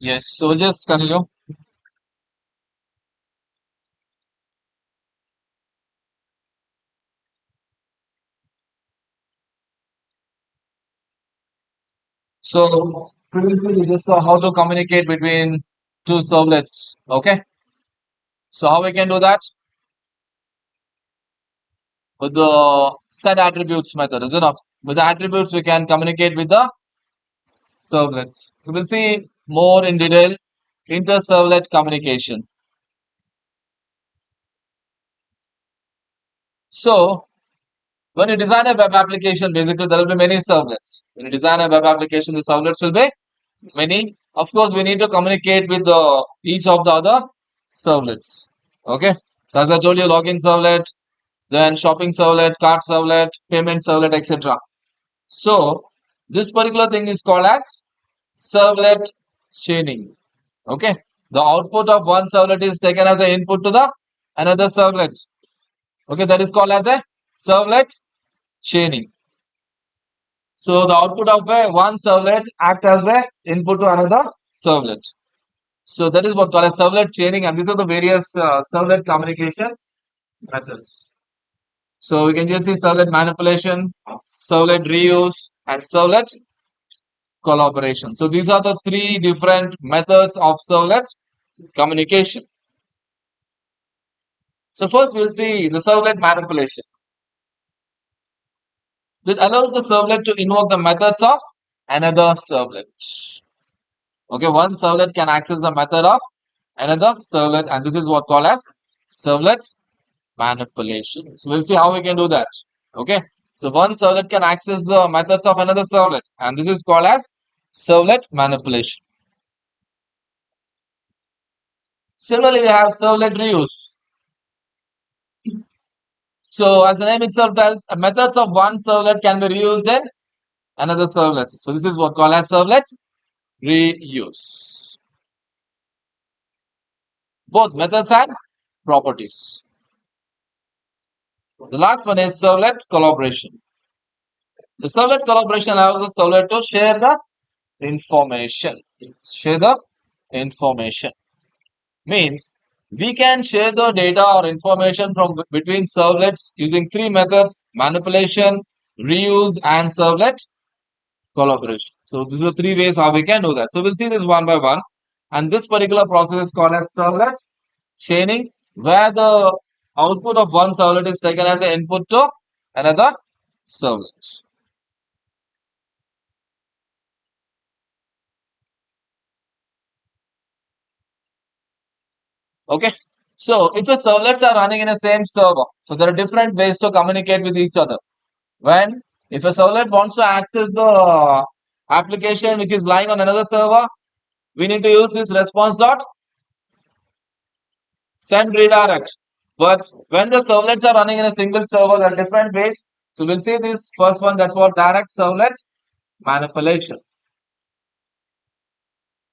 Yes, so we'll just continue. So previously we just saw how to communicate between two servlets. Okay, so how we can do that with the set attributes method, is it not? With the attributes we can communicate with the servlets. So we'll see more in detail inter-servlet communication. So when you design a web application, basically there will be many servlets. When you design a web application, the servlets will be many. Of course, we need to communicate with each of the other servlets. Okay. So as I told you, login servlet, then shopping servlet, cart servlet, payment servlet, etc. So this particular thing is called as servlet chaining. Okay. The output of one servlet is taken as an input to the another servlet. Okay, that is called as a servlet chaining. So the output of one servlet act as a input to another servlet. So that is what called as servlet chaining, and these are the various servlet communication methods. So we can just see servlet manipulation, servlet reuse, and servlet collaboration. So these are the three different methods of servlet communication. So first we'll see the servlet manipulation. It allows the servlet to invoke the methods of another servlet. Okay, one servlet can access the method of another servlet, and this is what called as servlet manipulation. So we'll see how we can do that. Okay, so one servlet can access the methods of another servlet, and this is called as servlet manipulation. Similarly, we have servlet reuse. So as the name itself tells, methods of one servlet can be reused in another servlet. So this is what called as servlet reuse. Both methods and properties. The last one is servlet collaboration. The servlet collaboration allows the servlet to share the information. Share the information means we can share the data or information from between servlets using three methods: manipulation, reuse, and servlet collaboration. So these are three ways how we can do that. So we'll see this one by one. And this particular process is called as servlet chaining, where the output of one servlet is taken as an input to another servlet. Okay. So if the servlets are running in the same server, so there are different ways to communicate with each other. When if a servlet wants to access the application which is lying on another server, we need to use this response dot send redirect. But when the servlets are running in a single server, there are different ways. So we'll see this first one, that's what direct servlet manipulation.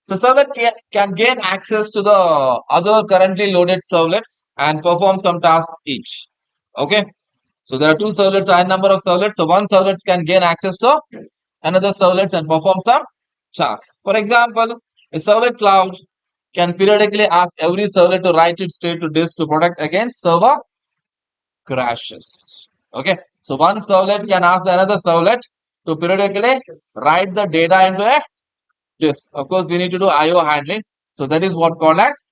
So servlet can gain access to the other currently loaded servlets and perform some tasks each. Okay. So there are two servlets, n number of servlets. So one servlet can gain access to another servlets and perform some task. For example, a servlet cloud can periodically ask every servlet to write its state to disk to protect against server crashes. Okay. So one servlet can ask the another servlet to periodically write the data into a disk. Of course, we need to do IO handling. So that is what called as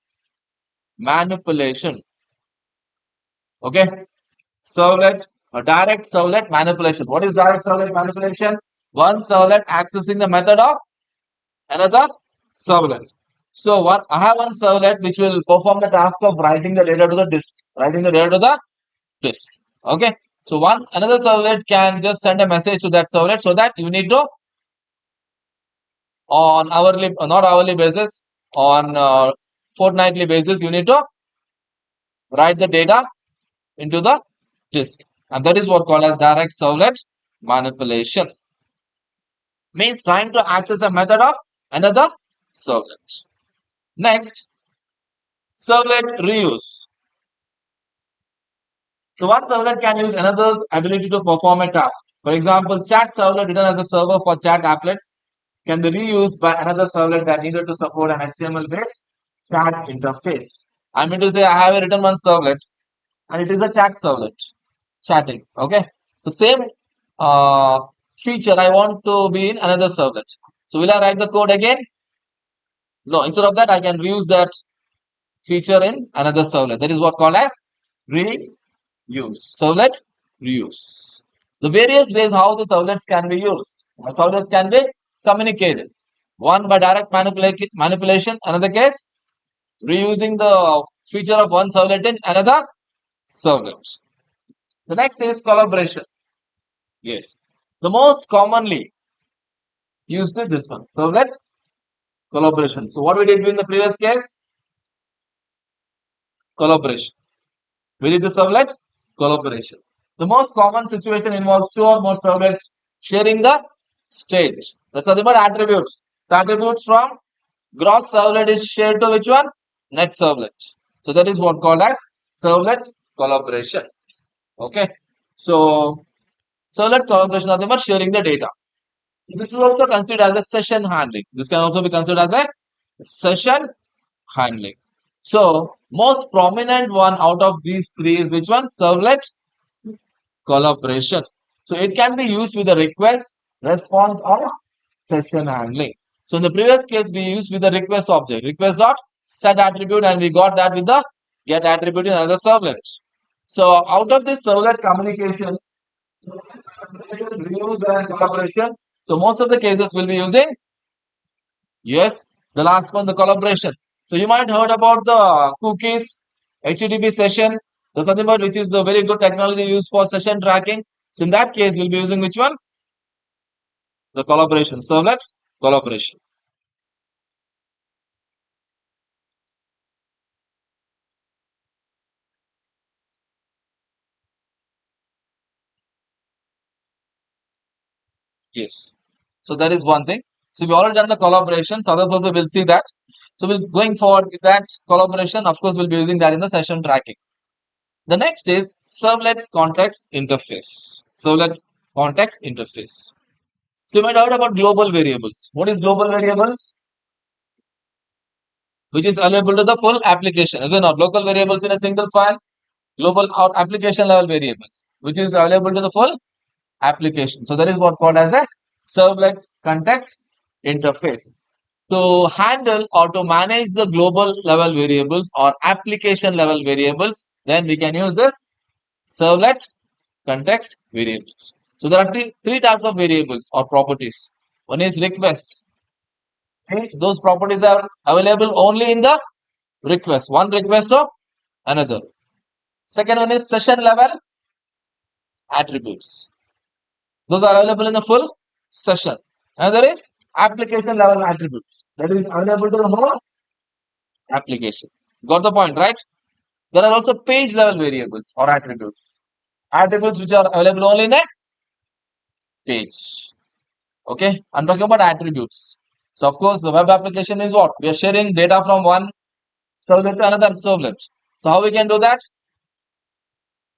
manipulation. Okay. Servlet, a direct servlet manipulation. What is direct servlet manipulation? One servlet accessing the method of another servlet. So what I have one servlet which will perform the task of writing the data to the disk, writing the data to the disk. Okay. So one another servlet can just send a message to that servlet, so that you need to on hourly, not hourly basis, on fortnightly basis, you need to write the data into the disk, and that is what called as direct servlet manipulation. Means trying to access a method of another servlet. Next, servlet reuse. So one servlet can use another's ability to perform a task. For example, chat servlet written as a server for chat applets can be reused by another servlet that needed to support an HTML-based chat interface. I mean to say I have written one servlet and it is a chat servlet, chatting. Okay. So same uh, feature I want to be in another servlet. So will I write the code again? No. Instead of that, I can reuse that feature in another servlet. That is what called as reuse. Servlet reuse. The various ways how the servlets can be used. The servlets can be communicated. One by direct manipulation. Another case, reusing the feature of one servlet in another servlet. The next is collaboration. Yes. The most commonly used is this one. Servlet collaboration. So what we did in the previous case? Collaboration. We did the servlet collaboration. The most common situation involves two or more servlets sharing the state. That's nothing but attributes. So attributes from gross servlet is shared to which one? Net servlet. So that is what called as servlet collaboration. Okay. So servlet collaboration is nothing but sharing the data. This is also considered as a session handling. This can also be considered as a session handling. So most prominent one out of these three is which one? Servlet collaboration. So it can be used with the request, response, or session handling. So in the previous case, we used with the request object, request dot set attribute, and we got that with the get attribute in another servlet. So out of this servlet communication, reuse and collaboration. So most of the cases will be using, yes, the last one, the collaboration. So you might heard about the cookies, HTTP session. There's something about which is the very good technology used for session tracking. So in that case, we'll be using which one? The collaboration, servlet collaboration. Yes. So that is one thing. So we've already done the collaborations. Others also will see that. So we'll going forward with that collaboration. Of course, we'll be using that in the session tracking. The next is servlet context interface. Servlet context interface. So you might have heard about global variables. What is global variable? Which is available to the full application. Is it not? Local variables in a single file. Global or application level variables, which is available to the full application. So that is what called as a servlet context interface. To handle or to manage the global level variables or application level variables, then we can use this servlet context variables. So there are three types of variables or properties. One is request. Okay. Those properties are available only in the request. One request of another. Second one is session level attributes. Those are available in the full session. Another is application level attributes. That is available to the whole application. Got the point, right? There are also page level variables or attributes. Attributes which are available only in a page. Okay, I'm talking about attributes. So of course, the web application is what? We are sharing data from one servlet to another servlet. So how we can do that?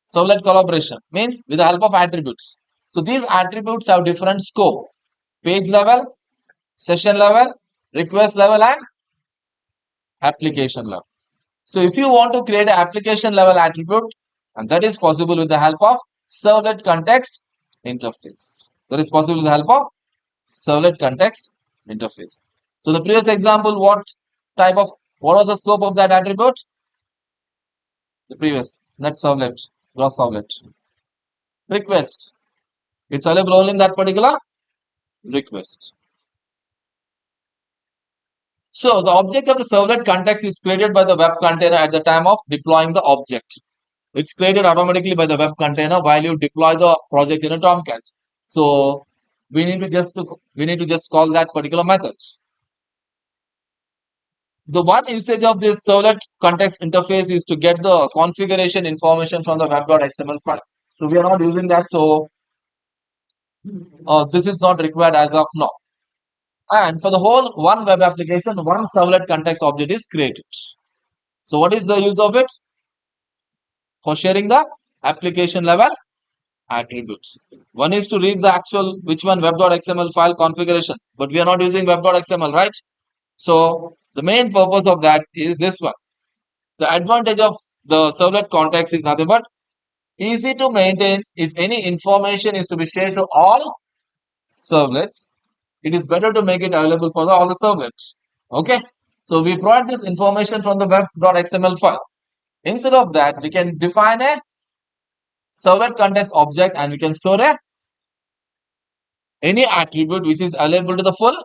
Servlet collaboration means with the help of attributes. So these attributes have different scope. Page level, session level, request level, and application level. So if you want to create an application level attribute, and that is possible with the help of servlet context interface. That is possible with the help of servlet context interface. So the previous example, what was the scope of that attribute? The previous net servlet, gross servlet. Request. It's available only in that particular request. So the object of the servlet context is created by the web container at the time of deploying the object. It's created automatically by the web container while you deploy the project in a Tomcat. So we need to just call that particular method. The one usage of this servlet context interface is to get the configuration information from the web.html file. So we are not using that. So this is not required as of now. And for the whole one web application, one servlet context object is created. So what is the use of it? For sharing the application level attributes. One is to read the actual which one web.xml file configuration, but we are not using web.xml, right? So the main purpose of that is this one. The advantage of the servlet context is nothing but easy to maintain. If any information is to be shared to all servlets, it is better to make it available for all the servlets. Okay. So we brought this information from the web.xml file. Instead of that, we can define a servlet context object and we can store any attribute which is available to the full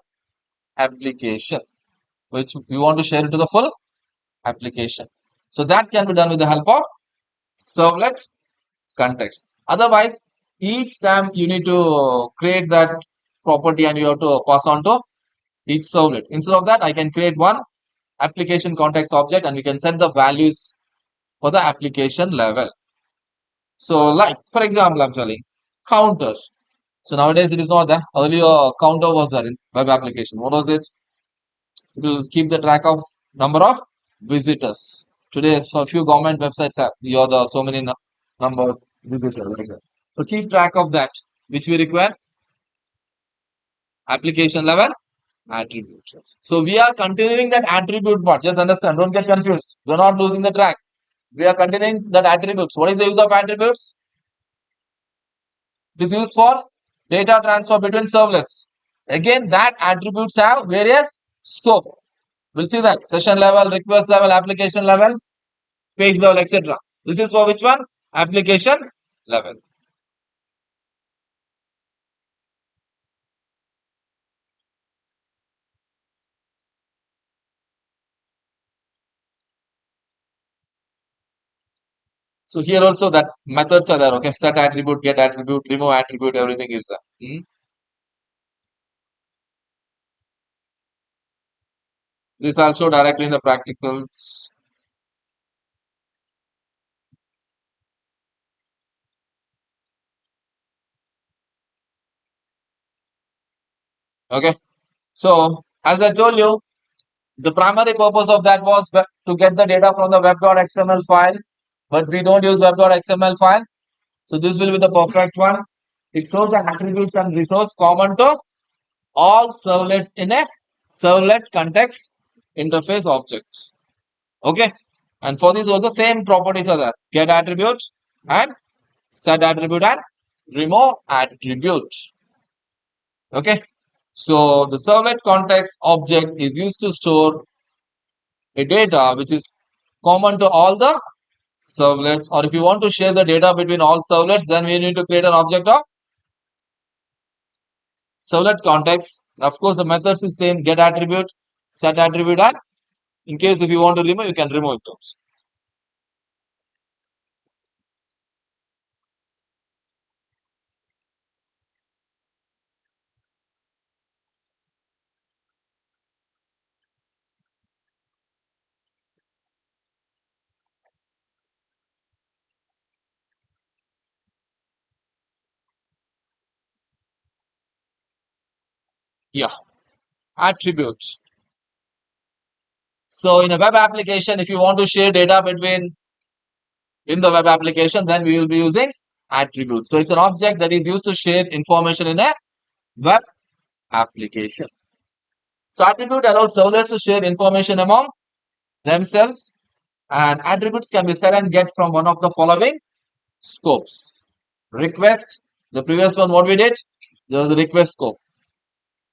application, which we want to share it to the full application. So that can be done with the help of servlet context. Otherwise, each time you need to create that property and you have to pass on to each servlet. Instead of that, I can create one application context object and we can set the values for the application level. So like, for example, I'm telling counter. So nowadays it is not there. Earlier counter was there in web application. What was it? It will keep the track of number of visitors. Today, so a few government websites have you're the so many number of visitors like that. So keep track of that, which we require application level attribute. So we are continuing that attribute part. Just understand, don't get confused. We're not losing the track. We are continuing that attributes. What is the use of attributes? It is used for data transfer between servlets. Again, that attributes have various scope. We'll see that session level, request level, application level, page level, etc. This is for which one? Application level. So here also that methods are there. Okay, set attribute, get attribute, remove attribute, everything is there. This also directly in the practicals. Okay, so as I told you, the primary purpose of that was to get the data from the web.xml file, but we don't use web.xml file. So this will be the perfect one. It shows the attributes and resource common to all servlets in a servlet context interface object. Okay. And for this also same properties are there. Get attribute and set attribute and remove attribute. Okay. So the servlet context object is used to store a data which is common to all the servlets, or if you want to share the data between all servlets, then we need to create an object of servlet context. Of course, the methods is same: get attribute, set attribute, and in case if you want to remove, you can remove it also. Yeah, attributes. So in a web application, if you want to share data between in the web application, then we will be using attributes. So it's an object that is used to share information in a web application. So attribute allows servers to share information among themselves, and attributes can be set and get from one of the following scopes. Request, the previous one what we did, there was a request scope.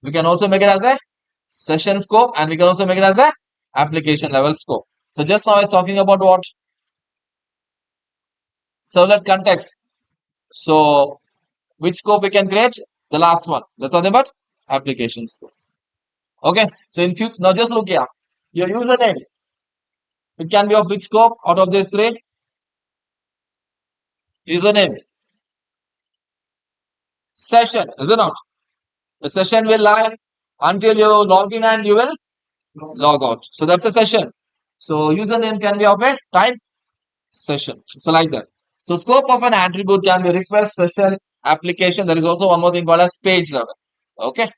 We can also make it as a session scope and we can also make it as a application level scope. So just now I was talking about what? Servlet context. So which scope we can create? The last one. That's nothing but application scope. Okay. So in few now just look here. Your username. It can be of which scope out of these three? Username. Session, is it not? The session will lie until you log in and you will log out. So that's a session. So username can be of a type session. So like that. So scope of an attribute can be request, session, application. There is also one more thing called as page level. Okay.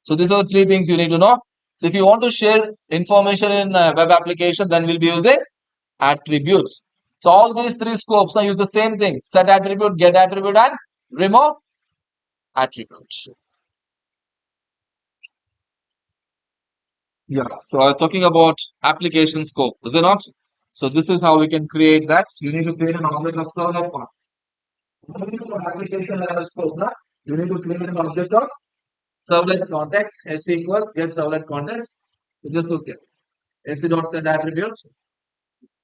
So these are the three things you need to know. So if you want to share information in a web application, then we'll be using attributes. So all these three scopes now use the same thing: set attribute, get attribute, and remove attribute. Yeah. So I was talking about application scope, is it not? So this is how we can create that. You need to create an object of servlet part. For application level scope, na, you need to create an object of servlet context. S equals get servlet context. So just look here. S dot set attribute.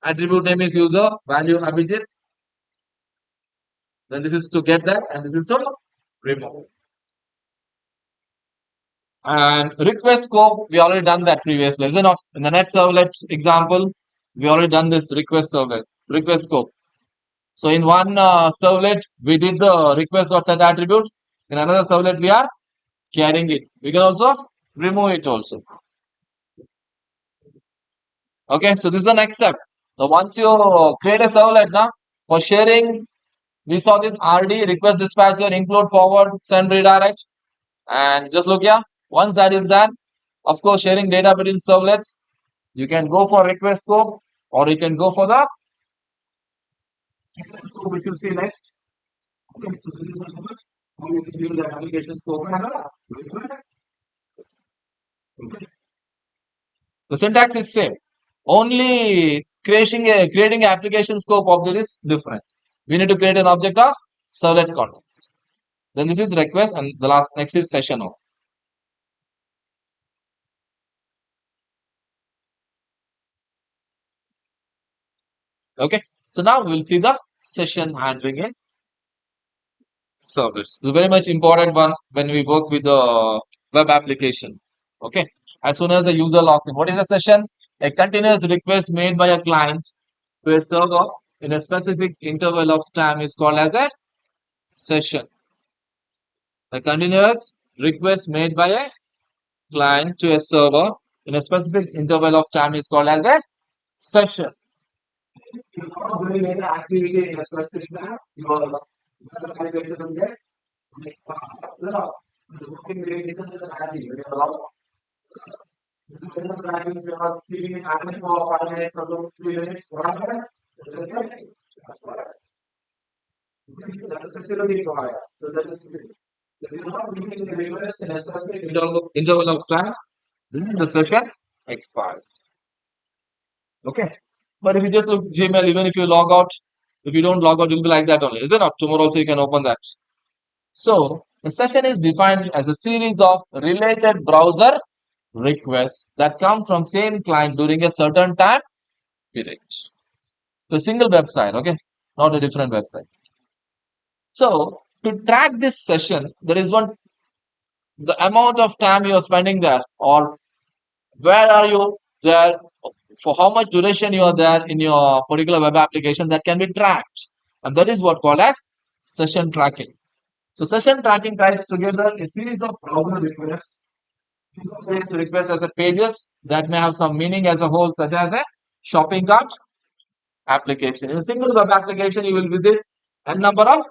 Attribute name is user, value Abhijit. Then this is to get that, and this is to remove. And request scope, we already done that previously, is it not? In the net servlet example, we already done this request servlet, request scope. So in one servlet, we did the request.set attribute. In another servlet, we are carrying it. We can also remove it also. Okay, so this is the next step. So once you create a servlet now for sharing, we saw this RD request dispatcher, include, forward, send, redirect, and just look here. Once that is done, of course, sharing data between servlets, you can go for request scope or you can go for the scope, which you see next. Okay, so this is how you can use the application scope and request. Okay. The syntax is same. Only creating an application scope object is different. We need to create an object of servlet context. Then this is request, and the last next is session. Okay. So now we will see the session handling in service. This is very much important one when we work with the web application. Okay. As soon as the user logs in, what is a session? A continuous request made by a client to a server in a specific interval of time is called as a session. A continuous request made by a client to a server in a specific interval of time is called as a session. If you are doing any activity in a specific time, your application will get looking related to the value. If you are keeping it happening for 5 minutes or 3 minutes, whatever, that is security provider. So that is so if you are not making the request in a specific interval of time, then the session expires. Okay. But if you just look Gmail, even if you log out, if you don't log out, you'll be like that only. Is it not? Tomorrow also you can open that. So a session is defined as a series of related browser requests that come from same client during a certain time period. So a single website, okay, not a different websites. So to track this session, there is one the amount of time you are spending there, or where are you there, for how much duration you are there in your particular web application, that can be tracked, and that is what called as session tracking. So session tracking ties together a series of browser requests. These requests as a pages that may have some meaning as a whole, such as a shopping cart application. In a single web application, you will visit a number of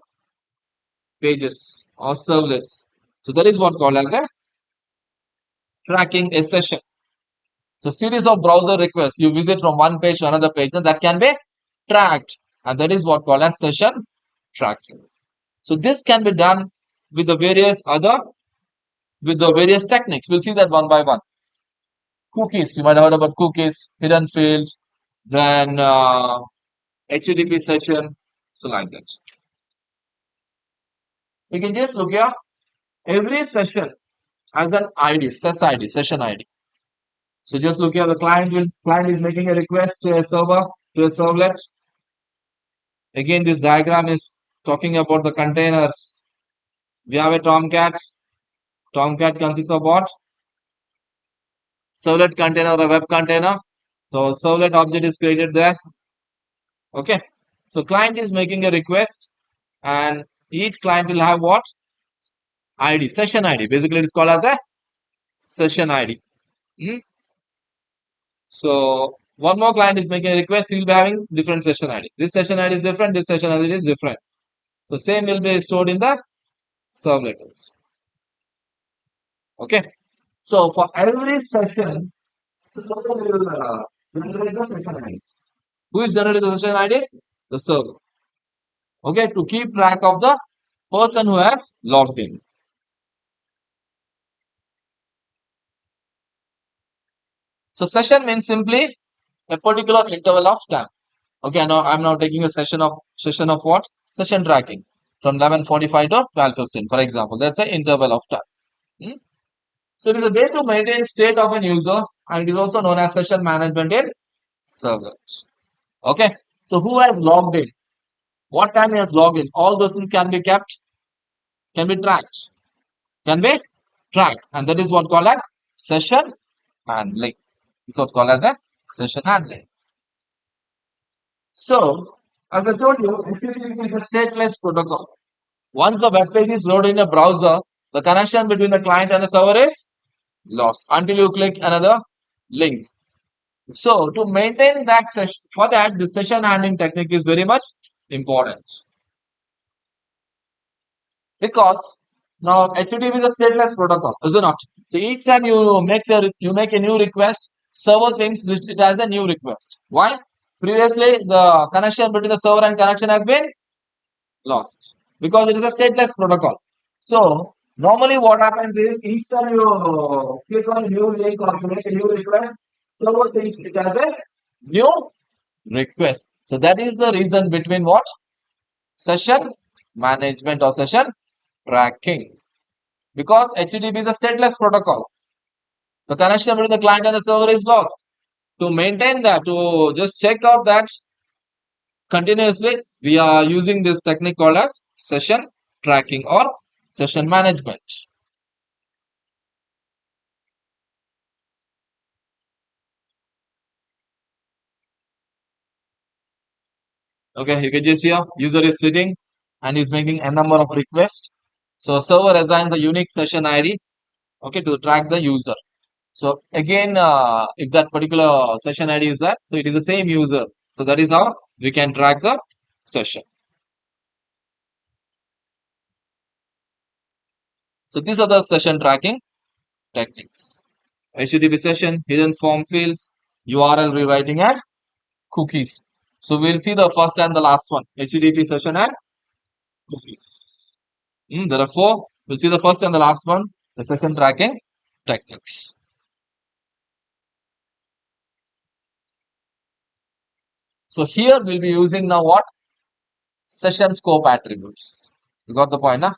pages or servlets. So that is what called as a tracking a session. So series of browser requests you visit from one page to another page, and that can be tracked, and that is what called as session tracking. So this can be done with the various techniques. We'll see that one by one. Cookies, you might have heard about cookies, hidden field, then HTTP session, so like that. We can just look here. Every session has an ID, session ID. So just look here. The client is making a request to a server, to a servlet. Again, this diagram is talking about the containers. We have a Tomcat. Tomcat consists of what? Servlet container or a web container. So servlet object is created there. Okay. So client is making a request, and each client will have what? ID, session ID. Basically, it is called as a session ID. So one more client is making a request, he will be having different session ID. This session ID is different, this session ID is different. So same will be stored in the servlet. Okay. So for every session, server will generate the session IDs. Who is generating the session IDs? The server. Okay, to keep track of the person who has logged in. So session means simply a particular interval of time. Okay, now I'm now taking a session of what? Session tracking from 11:45 to 12:15, for example. That's an interval of time. Hmm? So it is a way to maintain state of an user, and it is also known as session management in servlet. Okay. So who has logged in? What time he has logged in? All those things can be kept, can be tracked, can be tracked, and that is what called as session handling. It's what called as a session handling. So, as I told you, HTTP is a stateless protocol. Once the web page is loaded in a browser, the connection between the client and the server is lost until you click another link. So, to maintain that session, for that, the session handling technique is very much important because now HTTP is a stateless protocol, is it not? So each time you make a new request, server thinks it as a new request. Why? Previously, the connection between the server and connection has been lost because it is a stateless protocol. So normally what happens is each time you click on a new link or you make a new request, server thinks it as a new request. So that is the reason between what? Session management or session tracking. Because HTTP is a stateless protocol. The connection between the client and the server is lost. To maintain that, to just check out that continuously, we are using this technique called as session tracking or session management. Okay, you can just see here, user is sitting and is making a number of requests. So server assigns a unique session ID, okay, to track the user. So again, if that particular session ID is that, so it is the same user. So that is how we can track the session. So these are the session tracking techniques. HTTP session, hidden form fields, URL rewriting and cookies. So we'll see the first and the last one, HTTP session and cookies. There are four. We'll see the first and the last one, the session tracking techniques. So here we'll be using now what? Session scope attributes. You got the point, now?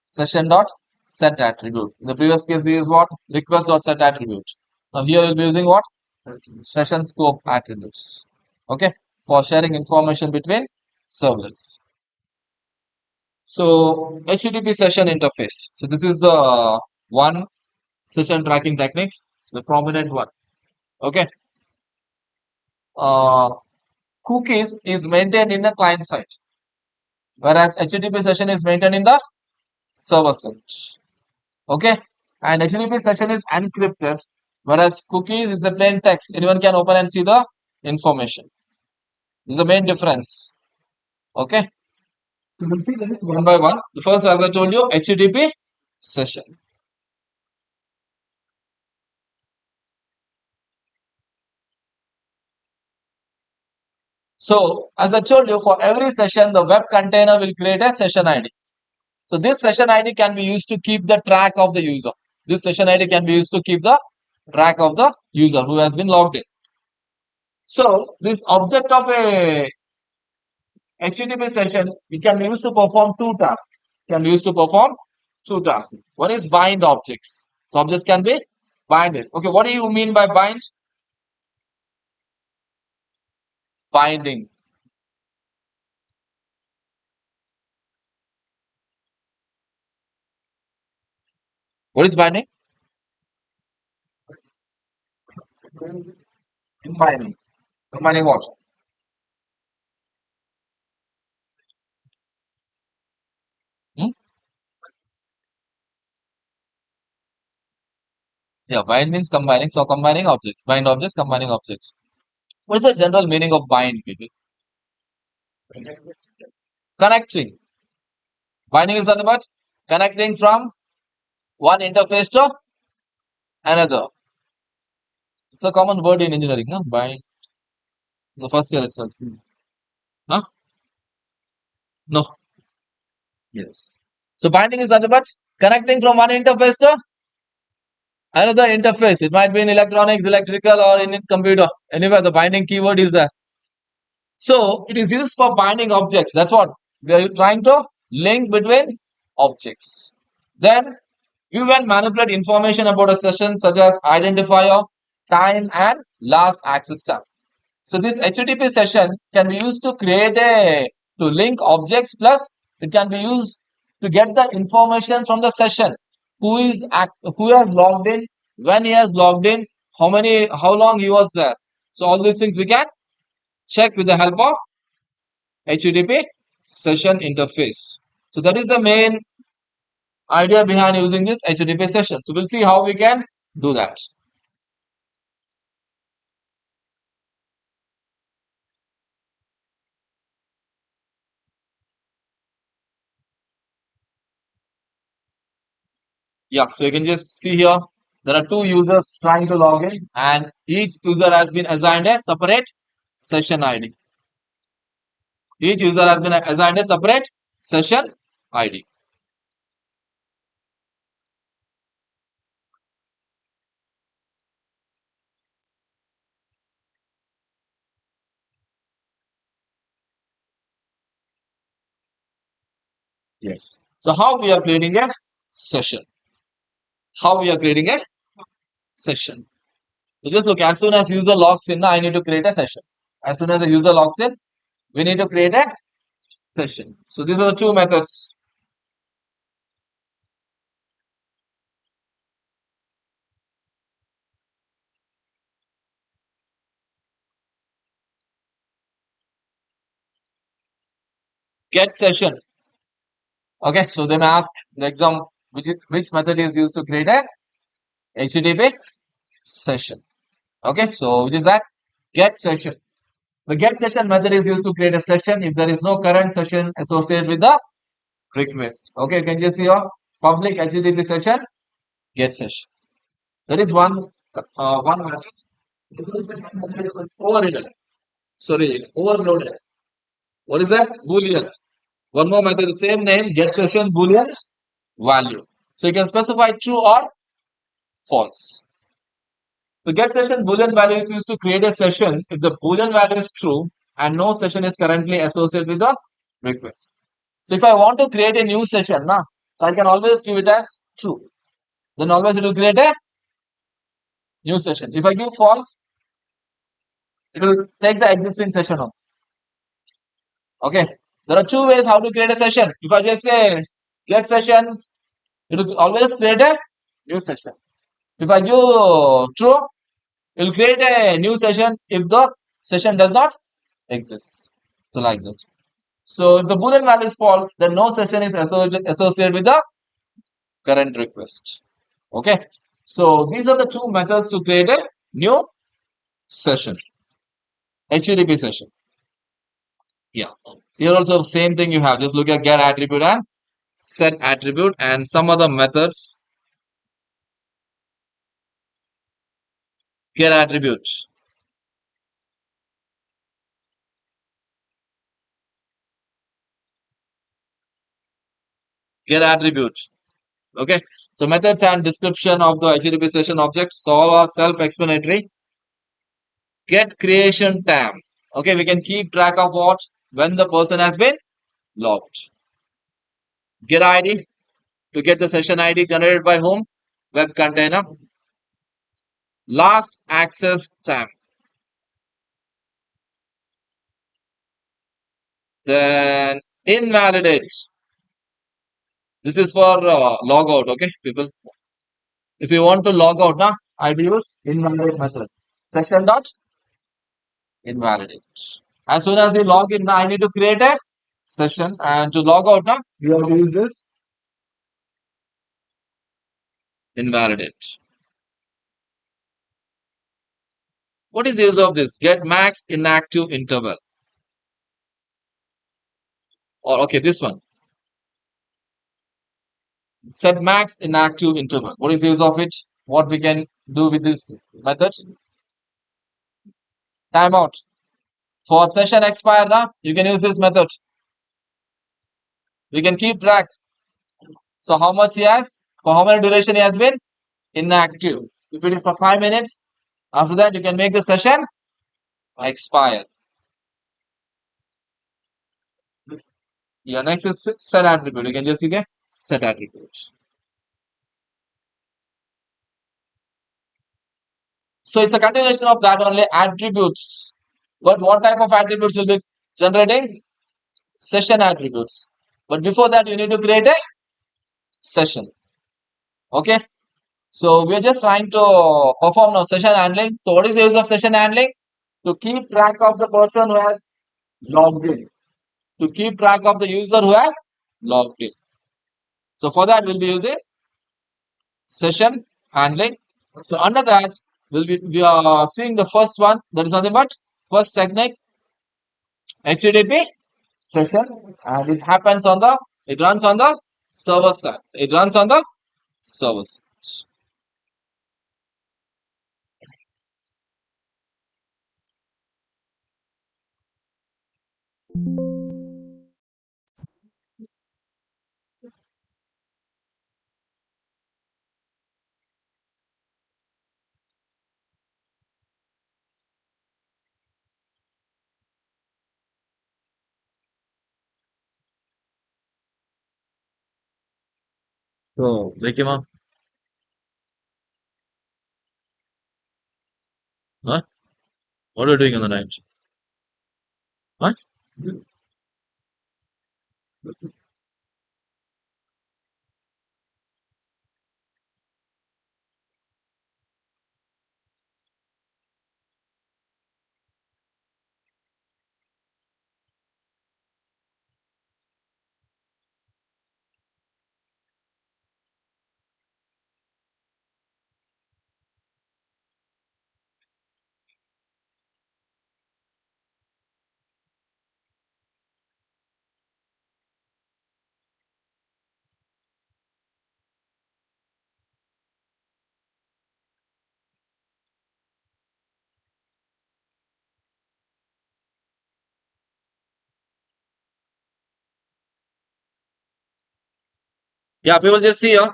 Session dot set attribute. In the previous case, we use what? Request dot set attribute. Now here we'll be using what? Session scope attributes. Okay, for sharing information between servers. So HTTP session interface. So this is the one session tracking techniques, the prominent one. Okay. Uh, Cookies is maintained in the client side, whereas HTTP session is maintained in the server side. Okay. And HTTP session is encrypted, whereas cookies is a plain text. Anyone can open and see the information. This is the main difference. Okay. So we'll see this one by one. The first, as I told you, HTTP session. So, as I told you, for every session, the web container will create a session ID. So, this session ID can be used to keep the track of the user. This session ID can be used to keep the track of the user who has been logged in. So, this object of a HTTP session, it can be used to perform two tasks. Can be used to perform two tasks. One is bind objects. So, objects can be binded. Okay, what do you mean by bind? Binding. What is binding? Combining. Combining what? Hmm? Yeah, bind means combining. So combining objects. Bind objects, combining objects. What is the general meaning of bind, people? Connecting. Binding is nothing but connecting from one interface to another. It's a common word in engineering, no? Bind. The first year itself. Huh? No. Yes. So binding is nothing but connecting from one interface to another interface. It might be in electronics, electrical, or in computer. Anyway, the binding keyword is there. So it is used for binding objects. That's what we are trying to link between objects. Then view and manipulate information about a session such as identifier, time, and last access time. So this HTTP session can be used to create a to link objects, plus it can be used to get the information from the session. Who has logged in, when he has logged in, how long he was there. So all these things we can check with the help of HTTP session interface. So that is the main idea behind using this HTTP session. So we'll see how we can do that. Yeah, so you can just see here there are two users trying to log in, and each user has been assigned a separate session ID. Each user has been assigned a separate session ID. Yes. So how we are creating a session? How we are creating a session? So just look, as soon as user logs in, now I need to create a session. As soon as the user logs in, we need to create a session. So these are the two methods. Get session. Okay, so they may ask the exam which method is used to create a HTTP session. Okay, so which is that? Get session. The get session method is used to create a session if there is no current session associated with the request. Okay, you can just see your public HTTP session, get session. That is one method. Overridden. Sorry, overloaded. What is that? Boolean. One more method, the same name, get session Boolean value. So you can specify true or false. The get session Boolean value is used to create a session if the Boolean value is true and no session is currently associated with the request. So if I want to create a new session, so I can always give it as true. Then always it will create a new session. If I give false, it will take the existing session on. Okay. There are two ways how to create a session. If I just say get session, it will always create a new session. If I give true, it will create a new session if the session does not exist. So like that. So if the Boolean value is false, then no session is associated with the current request. Okay. So these are the two methods to create a new session. HTTP session. Yeah. So here also same thing you have. Just look at get attribute and set attribute and some other methods. Get attribute. Get attribute. Okay. So methods and description of the HTTP session objects. So all are self-explanatory. Get creation time. Okay. We can keep track of what when the person has been logged. Get ID to get the session ID generated by whom? Web container. Last access time. Then invalidate. This is for log out, okay, people. If you want to log out, I use invalidate method. Session dot invalidate. As soon as you log in, I need to create a session, and to log out, you have to use this invalidate. What is the use of this? Get max inactive interval. Or okay, this one. Set max inactive interval. What is the use of it? What we can do with this method? Timeout. For session expire, you can use this method. We can keep track. So how much he has? For how many duration he has been inactive? If it is for 5 minutes, after that you can make the session expire. Yeah, next is set attribute. You can just see set attribute. So it's a continuation of that only attributes. But what type of attributes will be generating? Session attributes. But before that, you need to create a session. Okay. So we're just trying to perform now session handling. So what is the use of session handling? To keep track of the person who has logged in. To keep track of the user who has logged in. So for that, we'll be using session handling. So under that, we are seeing the first one. That is nothing but first technique, HTTP session, and it runs on the server side. It runs on the server side. So, Vikima, huh? What are you doing in the night? Huh? Yeah, people just see here.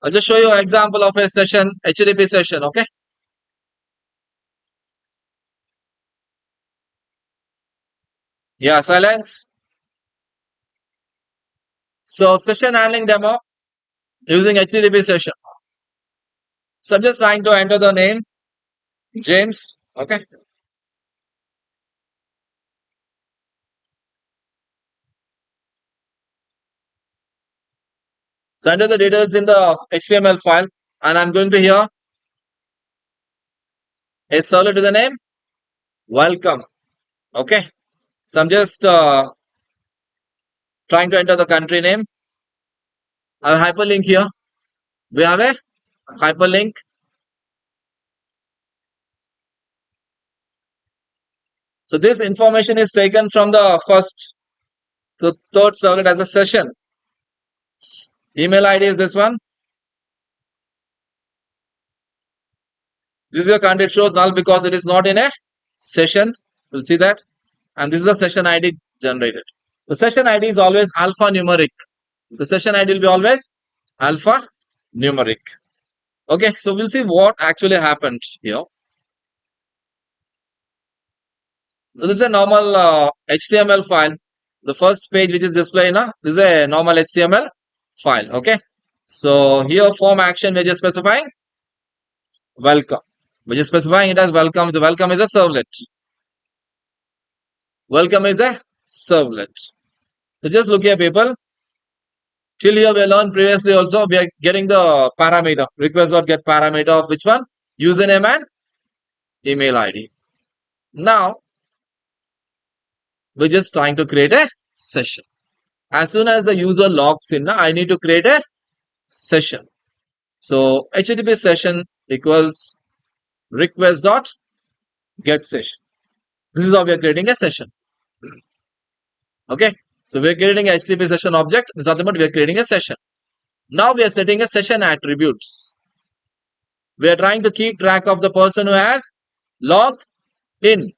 I'll just show you an example of a session, HTTP session. Okay. Yeah, silence. So, session handling demo using HTTP session. So, I'm just trying to enter the name James. Okay. So, enter the details in the HTML file, and I'm going to here a servlet to the name welcome. Okay. So, I'm just trying to enter the country name. I have a hyperlink here. We have a hyperlink. So, this information is taken from the first to third servlet as a session. Email ID is this one. This is your country. It shows null because it is not in a session. We'll see that. And this is the session ID generated. The session ID is always alphanumeric. The session ID will be always alphanumeric. Okay, so we'll see what actually happened here. So this is a normal HTML file. The first page which is displayed now, this is a normal HTML file. Okay. So here form action we're just specifying welcome. We're just specifying it as welcome. The welcome is a servlet. Welcome is a servlet. So just look here, people. Till here we learned previously also we are getting the parameter. Request.get parameter of which one? Username and email ID. Now we're just trying to create a session. As soon as the user logs in, I need to create a session. So HTTP session equals request.get session. This is how we are creating a session. Okay. So we are creating a HTTP session object. It's nothing but we are creating a session. Now we are setting a session attributes. We are trying to keep track of the person who has logged in.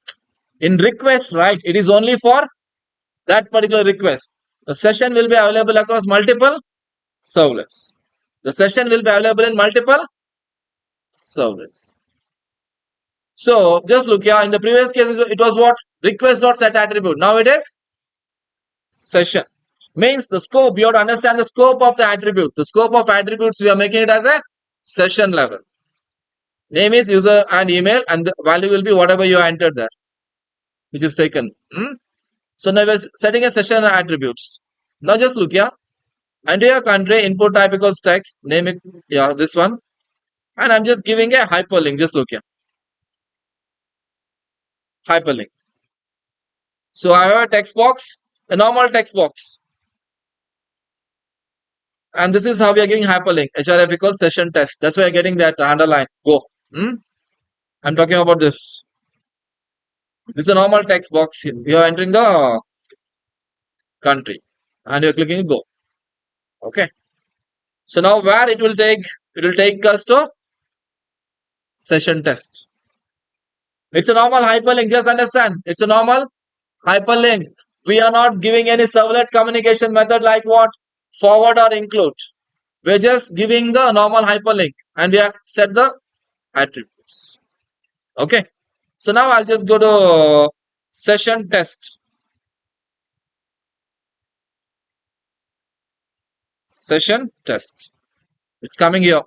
In request, right? It is only for that particular request. The session will be available across multiple servlets. The session will be available in multiple servlets. So just look here. In the previous case, it was what? Request.set attribute. Now it is session. Means the scope. You have to understand the scope of the attribute. The scope of attributes, we are making it as a session level. Name is user and email, and the value will be whatever you entered there, which is taken. So now we're setting a session attributes. Now just look here. Enter your country, input type equals text, name it, yeah, this one. And I'm just giving a hyperlink. Just look here. Hyperlink. So I have a text box, a normal text box. And this is how we are giving hyperlink. href equals session test. That's why you're getting that underline. Go. I'm talking about this. This is a normal text box here. You're entering the country and you're clicking go. Okay. So now where it will take us to session test. It's a normal hyperlink. Just understand. It's a normal hyperlink. We are not giving any servlet communication method like what? Forward or include. We're just giving the normal hyperlink and we have set the attributes. Okay. So now I'll just go to session test. Session test. It's coming here.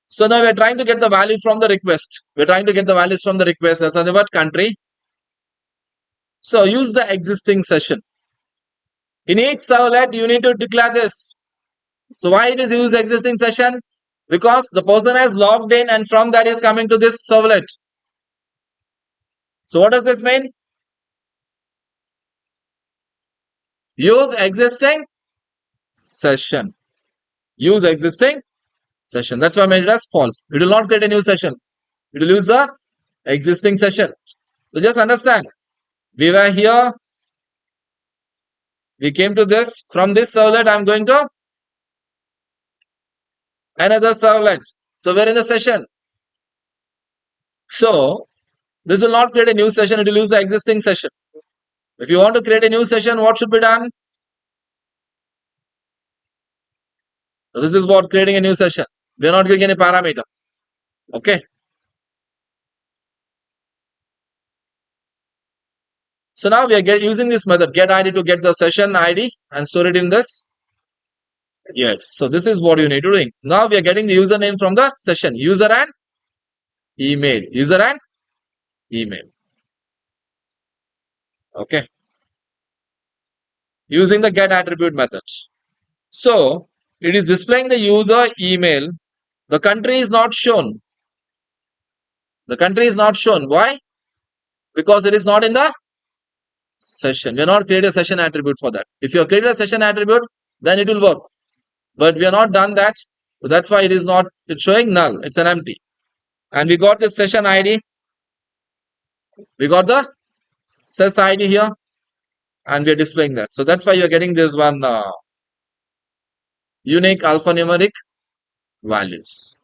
So now we're trying to get the value from the request. We're trying to get the values from the request. That's the word country. So use the existing session. In each servlet, you need to declare this. So why it is use existing session? Because the person has logged in and from that is coming to this servlet. So what does this mean? Use existing session. Use existing session. That's why I made it as false. It will not create a new session. It will use the existing session. So just understand. We were here. We came to this. From this servlet, I'm going to another servlet. So we're in the session. So this will not create a new session. It will use the existing session. If you want to create a new session, what should be done? So this is what creating a new session. We are not giving any parameter. Okay. So now we are using this method get ID to get the session ID and store it in this. Yes. So this is what you need to do. Now we are getting the username from the session. User and email. User and email. Okay. Using the get attribute method. So it is displaying the user email. The country is not shown. The country is not shown. Why? Because it is not in the session. We are not created a session attribute for that. If you have created a session attribute, then it will work. But we are not done that. So that's why it is not, it's showing null. It's an empty. And we got the session ID. We got the ses ID here. And we are displaying that. So that's why you're getting this one unique alphanumeric values.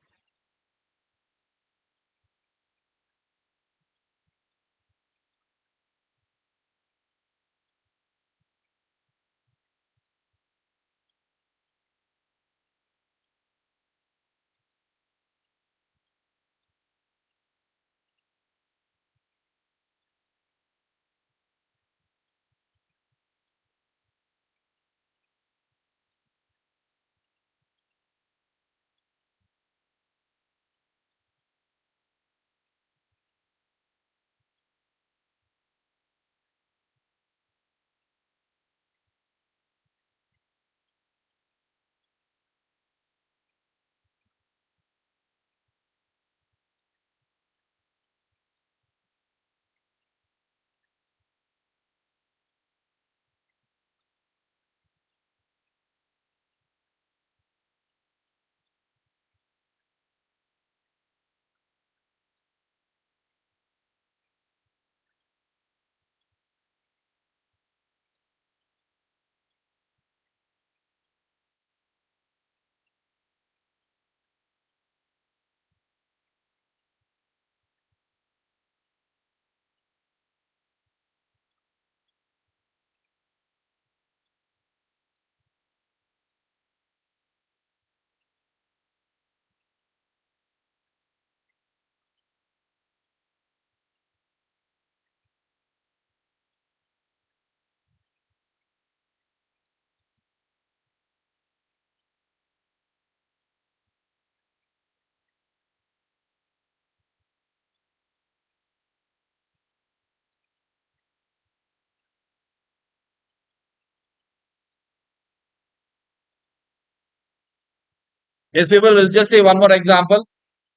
Yes, people will just see one more example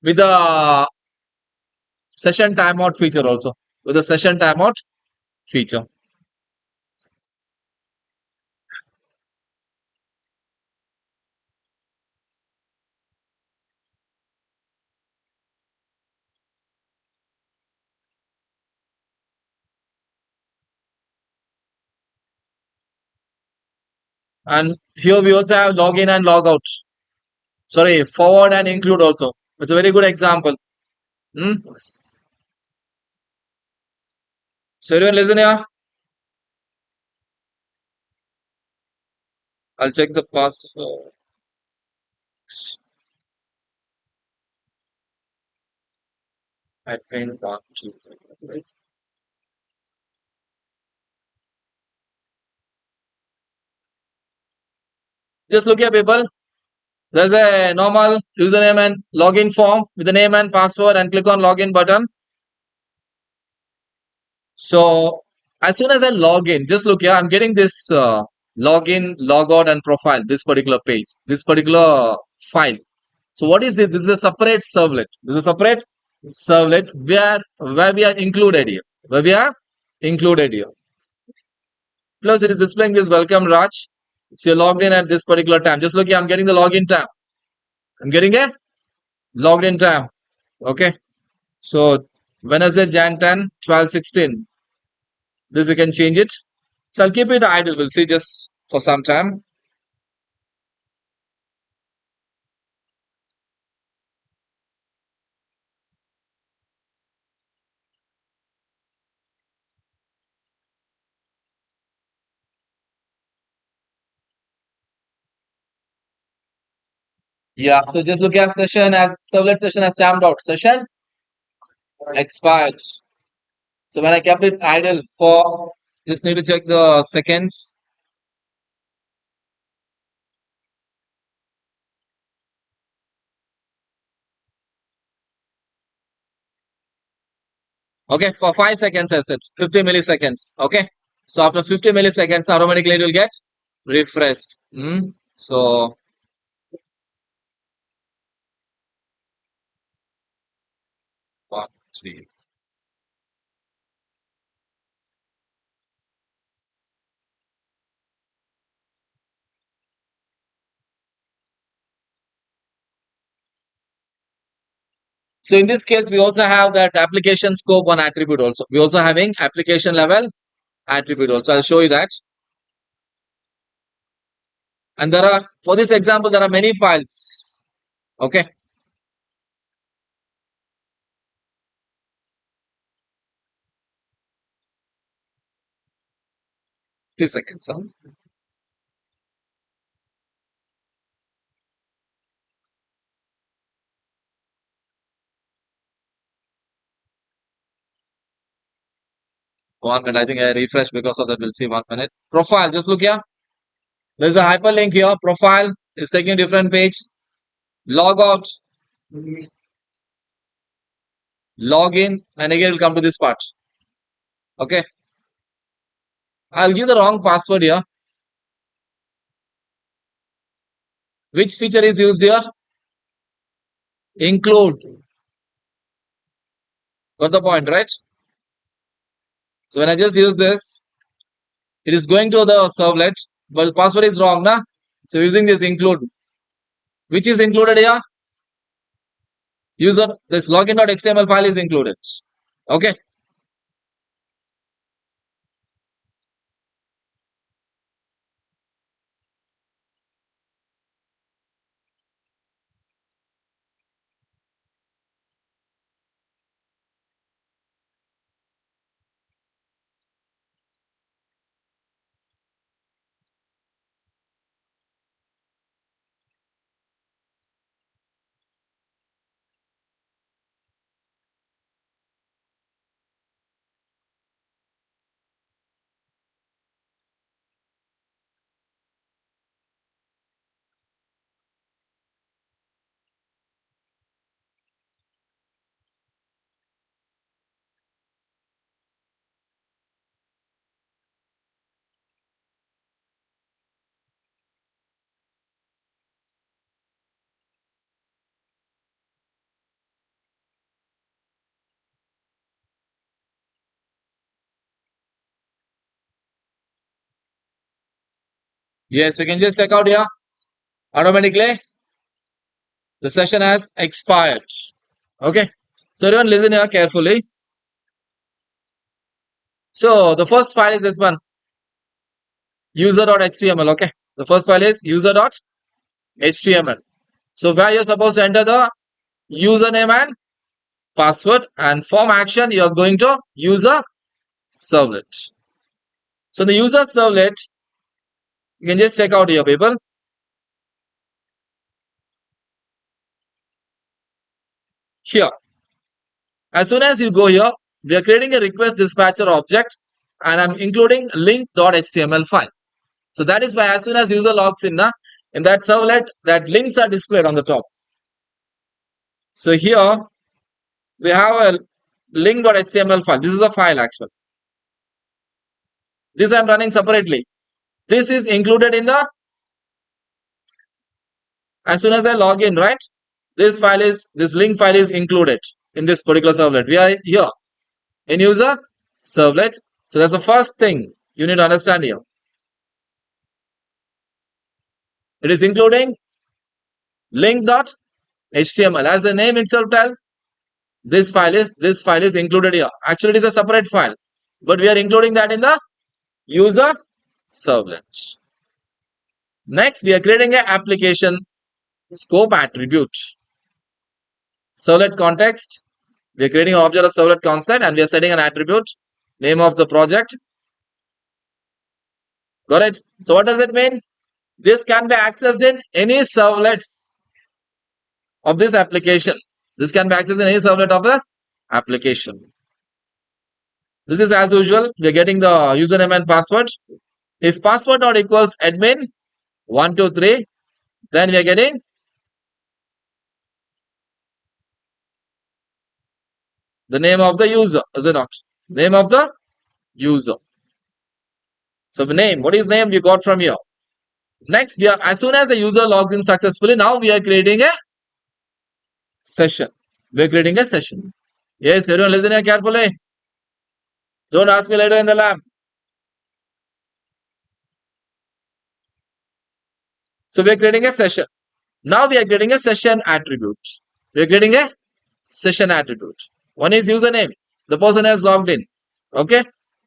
with the session timeout feature also. With the session timeout feature. And here we also have login and logout. Sorry, forward and include also. It's a very good example. Hmm? So everyone listen here. I'll check the password. Admin one, two, three. Just look here, people. There's a normal username and login form with the name and password, and click on login button. So as soon as I log in, just look here. I'm getting this login, logout, and profile. This particular page, this particular file. So what is this? This is a separate servlet. This is a separate servlet where we are included here. Where we are included here. Plus, it is displaying this welcome Raj. So you're logged in at this particular time. Just look here. I'm getting the login tab. I'm getting a logged in tab. Okay. So Wednesday, Jan 10, 12, 16. This we can change it. So I'll keep it idle. We'll see just for some time. Yeah. So just look at session as servlet session as timed out. Session expired. So when I kept it idle for, just need to check the seconds. Okay, for 5 seconds I said 50 milliseconds. Okay. So after 50 milliseconds, automatically it will get refreshed. So 1, 3. So in this case, we also have that application scope one attribute also. We also having application level attribute also. I'll show you that. And there are, for this example, there are many files. Okay. 2 seconds. Huh? 1 minute. I think I refresh because of that. We'll see 1 minute. Profile. Just look here. There's a hyperlink here. Profile is taking a different page. Log out. Log in. And again, it'll come to this part. Okay. I'll give the wrong password here. Which feature is used here? Include. Got the point, right? So when I just use this, it is going to the servlet, but the password is wrong, na? So using this include, which is included here? User, this login.html file is included. Okay. Yes, we can just check out here. Automatically, the session has expired. Okay. So everyone listen here carefully. So the first file is this one, user.html. Okay. The first file is user.html. So where you're supposed to enter the username and password, and form action, you're going to user servlet. So the user servlet, you can just check out here, people. Here, as soon as you go here, we are creating a request dispatcher object, and I'm including link.html file. So that is why as soon as user logs in that servlet, that links are displayed on the top. So here we have a link.html file. This is a file actually. This I'm running separately. This is included in the, as soon as I log in, right? This link file is included in this particular servlet. We are here in user servlet. So that's the first thing you need to understand here. It is including link.html. As the name itself tells, this file is included here. Actually, it is a separate file, but we are including that in the user servlet. Next, we are creating an application scope attribute. Servlet context. We are creating an object of servlet constant, and we are setting an attribute, name of the project. Got it? So what does it mean? This can be accessed in any servlets of this application. This can be accessed in any servlet of this application. This is as usual. We are getting the username and password. If password not equals admin 123, then we are getting the name of the user, is it not? Name of the user. So the name, what is name we got from here? Next, we are, as soon as the user logs in successfully, now we are creating a session. We are creating a session. Yes, everyone listen here carefully. Don't ask me later in the lab. So we are creating a session. Now we are creating a session attribute. We are creating a session attribute. One is username. The person has logged in. Okay.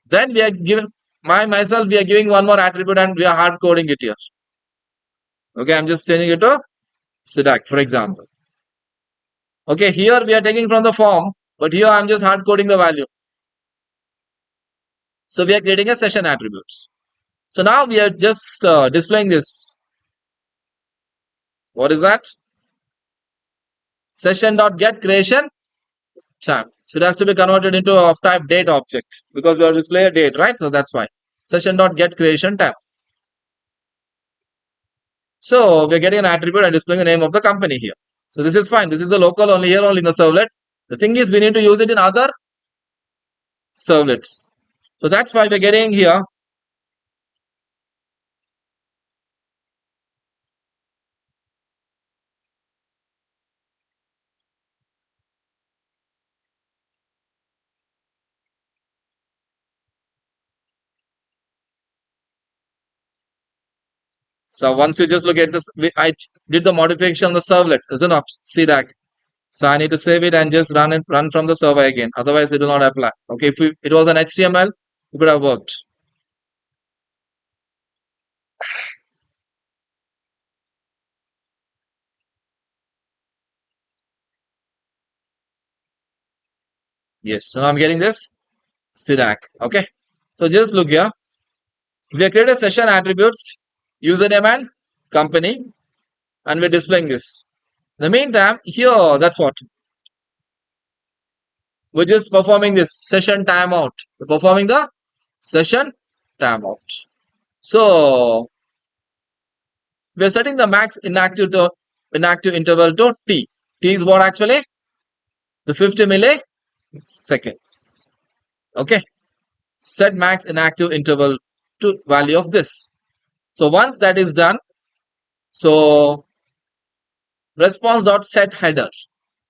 Then we are giving myself. We are giving one more attribute, and we are hard coding it here. Okay. I'm just changing it to Sidak, for example. Okay. Here we are taking from the form, but here I'm just hard coding the value. So we are creating a session attributes. So now we are just displaying this. What is that? Session.get creation time. So it has to be converted into of type date object because we have to display a date, right? So that's why session.get creation time. So we're getting an attribute and displaying the name of the company here. So this is fine. This is the local only here only in the servlet. The thing is we need to use it in other servlets. So that's why we're getting here so once you just look at this, I did the modification on the servlet, isn't it? See that. So I need to save it and just run from the server again. Otherwise, it will not apply. Okay, if it was an HTML, it would have worked. Yes, so now I'm getting this Sidak. Okay, so just look here. We have created session attributes, username and company, and we're displaying this. In the meantime, here, that's what. We're just performing this session timeout. We're performing the session timeout. So we're setting the max inactive interval to T. T is what actually? The 50 milliseconds. Okay. Set max inactive interval to value of this. So once that is done, so response.set header.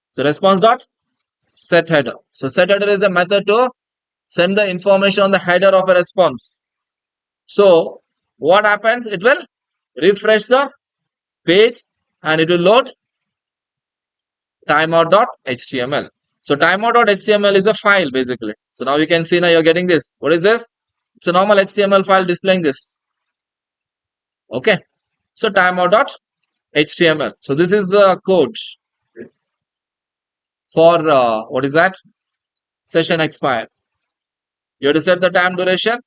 So response.set header. So set header is a method to send the information on the header of a response. So what happens? It will refresh the page and it will load timeout.html. So timeout.html is a file basically. So now you can see now you're getting this. What is this? It's a normal HTML file displaying this. Okay. So timeout.html. So this is the code for what is that? Session expired. You have to set the time duration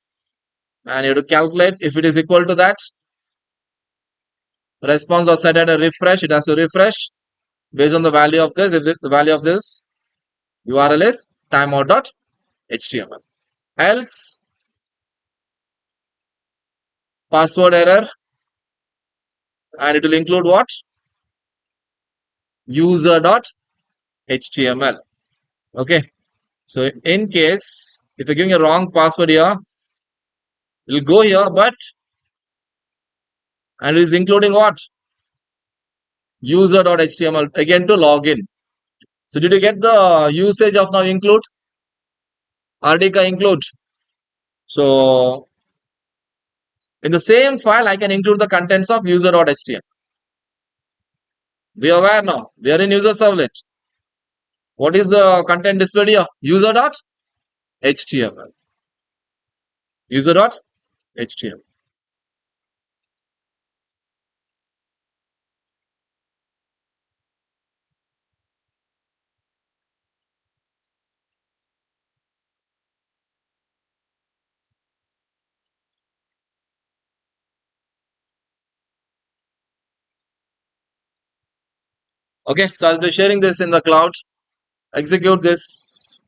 and you have to calculate if it is equal to that. Response was set at a refresh. It has to refresh based on the value of this. If the value of this URL is timeout.html. Else password error and it will include what? User.html. Okay. So in case if you're giving a wrong password here, it will go here, but and it is including what? User.html again to log in. So did you get the usage of now include? RDK include. So in the same file, I can include the contents of user.html. We are aware now. We are in user servlet. What is the content displayed here? User.html. User.html. Okay, so I'll be sharing this in the cloud. Execute this.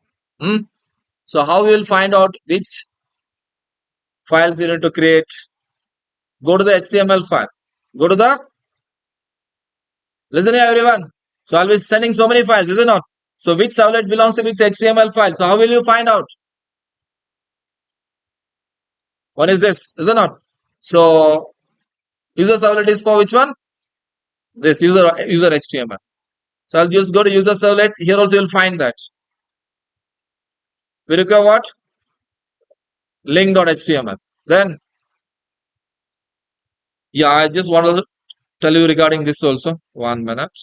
So how we will find out which files you need to create? Go to the HTML file. Go to the, listen here everyone. So I'll be sending so many files, is it not? So which servlet belongs to which HTML file? So how will you find out? One is this, is it not? So user servlet is for which one? This user HTML. So I'll just go to user servlet. Here also you'll find that. We require what? Link.html. Then, yeah, I just want to tell you regarding this also. 1 minute.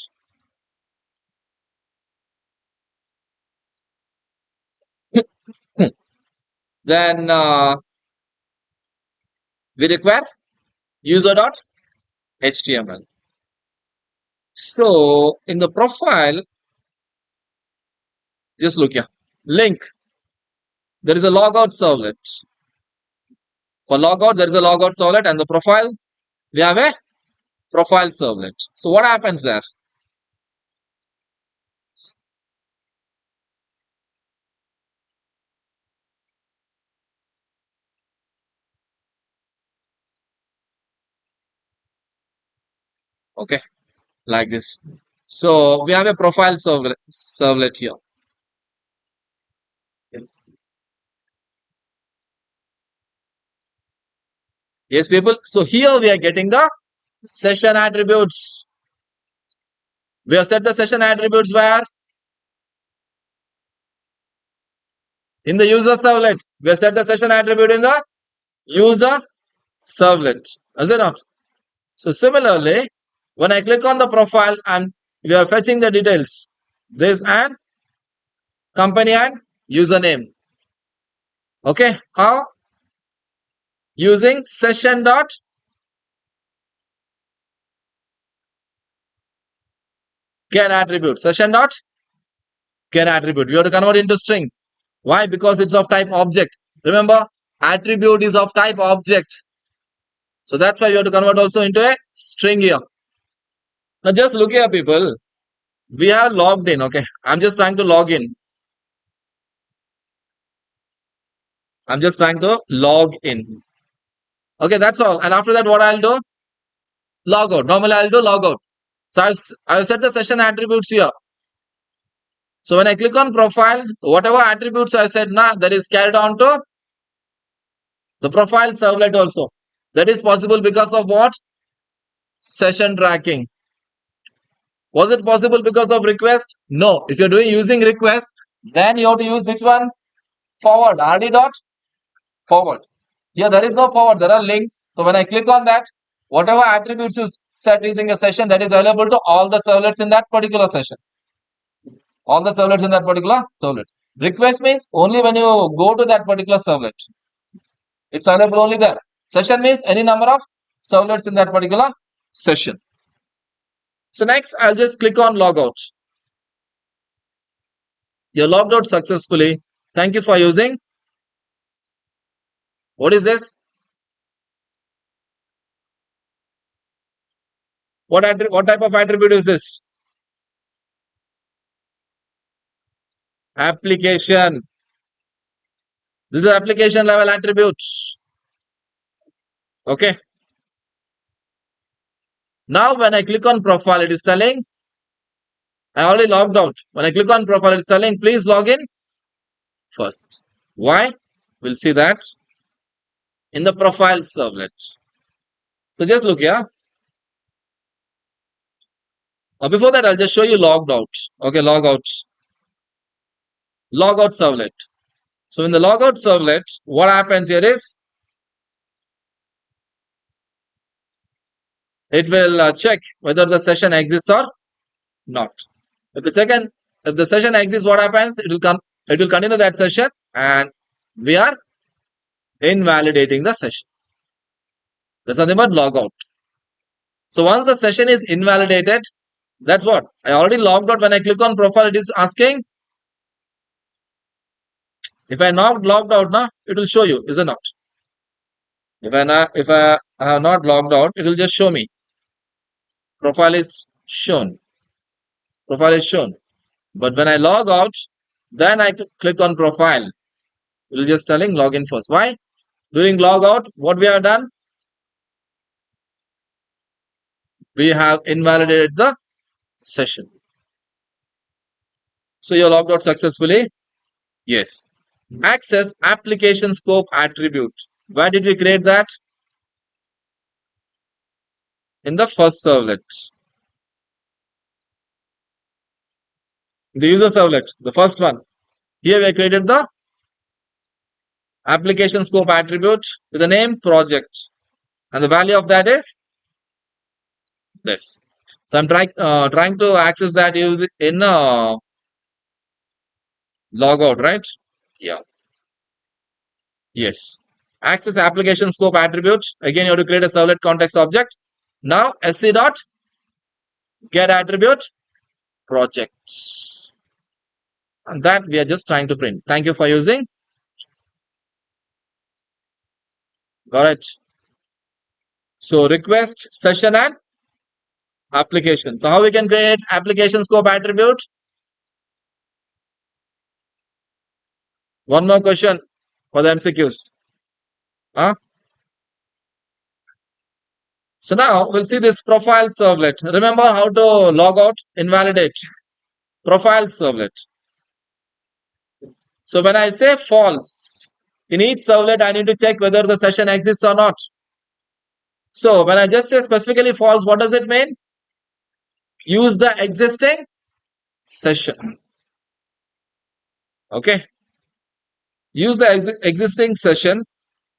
Then we require user.html. So in the profile, just look here. Link. There is a logout servlet. For logout, there is a logout servlet, and the profile, we have a profile servlet. So what happens there? Okay, like this. So we have a profile servlet here. Yes, people. So here we are getting the session attributes. We have set the session attributes where? In the user servlet. We have set the session attribute in the user servlet. Is it not? So similarly, when I click on the profile and we are fetching the details, this and company and username. Okay, how? Using session dot get attribute. Session dot get attribute. We have to convert into string. Why? Because it's of type object. Remember, attribute is of type object. So that's why you have to convert also into a string here. Now just look here, people. We have logged in. Okay, I'm just trying to log in. I'm just trying to log in. Okay, that's all. And after that, what I'll do? Log out. Normally, I'll do log out. So I've set the session attributes here. So when I click on profile, whatever attributes I said now, that is carried on to the profile servlet also. That is possible because of what? Session tracking. Was it possible because of request? No. If you're doing using request, then you have to use which one? Forward. RD dot forward. Here there is no forward. There are links. So when I click on that, Whatever attributes you set using a session, that is available to all the servlets in that particular session. All the servlets in that particular servlet. Request means only when you go to that particular servlet. It's available only there. Session means any number of servlets in that particular session. So next, I'll just click on logout. You're logged out successfully. Thank you for using. What is this? What type of attribute is this? Application. This is application level attribute. Okay. Now when I click on profile, it is telling I already logged out. When I click on profile, it's telling please log in first. Why? We'll see that in the profile servlet. So just look here. Before that, I'll just show you logged out. Okay, logout. Logout servlet. So in the logout servlet, what happens here is it will check whether the session exists or not. If the session exists, what happens? It will continue that session and we are invalidating the session. That's nothing but logout. So once the session is invalidated, that's what I already logged out. When I click on profile, it is asking. If I not logged out now, it will show you, is it not? If I have not logged out, it will just show me. Profile is shown. Profile is shown. But when I log out, then I click on profile. It will just telling login first. Why? During logout, what we have done? We have invalidated the session. So you're logged out successfully? Yes. Access application scope attribute. Where did we create that? In the first servlet. The user servlet, the first one. Here we have created the application scope attribute with the name project. And the value of that is this. So I'm trying to access that use in logout, right? Yeah. Yes. Access application scope attribute. Again, you have to create a servlet context object. Now sc dot get attribute project. And that we are just trying to print. Thank you for using. Got it. So request, session and application. So how we can create application scope attribute? One more question for the MCQs. Huh? So now we'll see this profile servlet. Remember how to log out, invalidate. Profile servlet. So when I say false, in each servlet I need to check whether the session exists or not. So when I just say specifically false, what does it mean? Use the existing session. Okay. Use the existing session.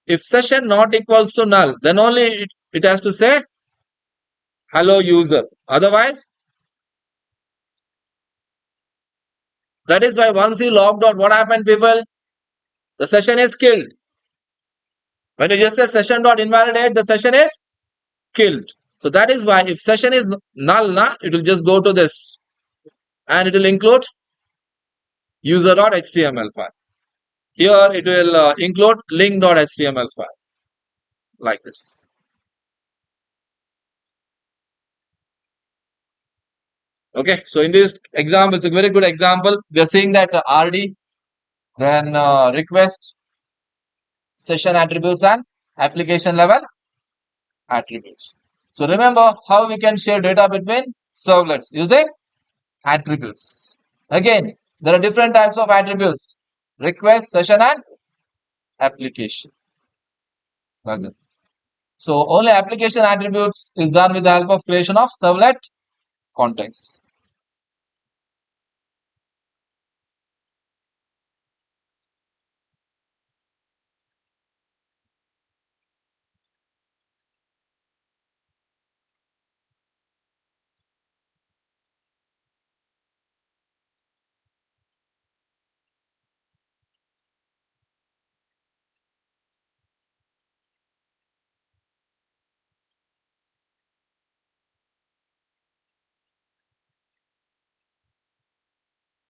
If session not equals to null, then only it has to say hello user. Otherwise, that is why once you logged out, what happened, people? The session is killed. When you just say session dot invalidate, the session is killed. So that is why if session is null, it will just go to this and it will include user.html file. Here it will include link.html file like this. Okay, so in this example, it's a very good example. We are seeing that RD, then request, session attributes and application level attributes. So remember how we can share data between servlets using attributes. Again, there are different types of attributes: request, session and application. Like that. So only application attributes is done with the help of creation of servlet context.